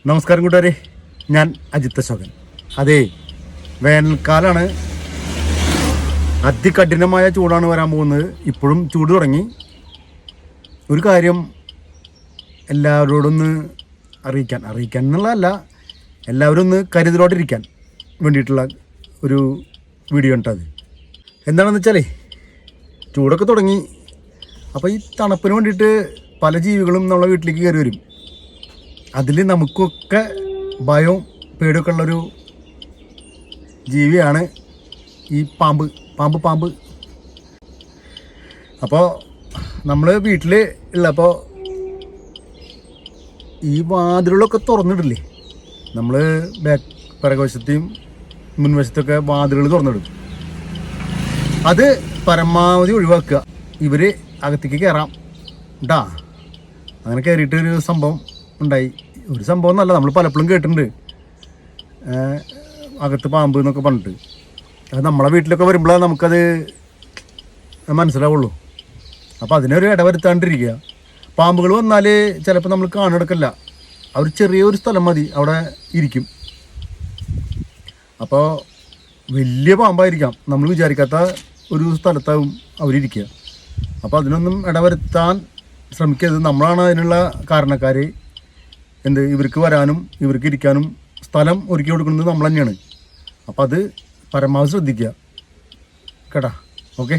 നമസ്കാരം കൂട്ടുകാരെ, ഞാൻ അജിത് അശോകൻ. അതെ, വേനൽക്കാലമാണ്. അതികഠിനമായ ചൂടാണ് വരാൻ പോകുന്നത്. ഇപ്പോഴും ചൂട് തുടങ്ങി. ഒരു കാര്യം എല്ലാവരോടൊന്ന് അറിയിക്കാൻ എന്നുള്ളതല്ല, എല്ലാവരും ഒന്ന് കരുതലോട്ടിരിക്കാൻ വേണ്ടിയിട്ടുള്ള ഒരു വീഡിയോ ഉണ്ട്. അത് എന്താണെന്ന് വെച്ചാലേ, ചൂടൊക്കെ തുടങ്ങി. അപ്പോൾ ഈ തണുപ്പിന് വേണ്ടിയിട്ട് പല ജീവികളും നമ്മളെ വീട്ടിലേക്ക് കയറി വരും. അതിൽ നമുക്കൊക്കെ ഭയവും പേടിയൊക്കെ ഉള്ളൊരു ജീവിയാണ് ഈ പാമ്പ്. അപ്പോൾ നമ്മൾ വീട്ടിൽ ഉള്ളപ്പോൾ ഈ വാതിലുകളൊക്കെ തുറന്നിടില്ലേ, നമ്മൾ പിറകുവശത്തെയും മുൻവശത്തൊക്കെ വാതിലുകൾ തുറന്നിടും. അത് പരമാവധി ഒഴിവാക്കുക. ഇവർ അകത്തേക്ക് കയറാം കേട്ടാ. അങ്ങനെ കയറിയിട്ടൊരു സംഭവം ഉണ്ടായി. ഒരു സംഭവം എന്നല്ല, നമ്മൾ പലപ്പോഴും കേട്ടിട്ടുണ്ട് അകത്ത് പാമ്പ് എന്നൊക്കെ പറഞ്ഞിട്ട്. അത് നമ്മളെ വീട്ടിലൊക്കെ വരുമ്പോഴാണ് നമുക്കത് മനസ്സിലാവുള്ളൂ. അപ്പോൾ അതിനൊരു ഇടവരുത്താണ്ടിരിക്കുക. പാമ്പുകൾ വന്നാൽ ചിലപ്പോൾ നമ്മൾ കാണെടുക്കില്ല. അവർ ചെറിയൊരു സ്ഥലം മതി, അവിടെ ഇരിക്കും. അപ്പോൾ വലിയ പാമ്പായിരിക്കാം, നമ്മൾ വിചാരിക്കാത്ത ഒരു സ്ഥലത്താവും അവരിയ്ക്കുക. അപ്പോൾ അതിനൊന്നും ഇടവരുത്താൻ ശ്രമിക്കരുത്. നമ്മളാണ് അതിനുള്ള കാരണക്കാർ. ഇവർക്ക് വരാനും ഇവർക്ക് ഇരിക്കാനും സ്ഥലം ഒരുക്കി കൊടുക്കുന്നത് നമ്മൾ തന്നെയാണ്. അപ്പോൾ അത് പരമാവധി ശ്രദ്ധിക്കുക കേട്ടാ. ഓക്കെ.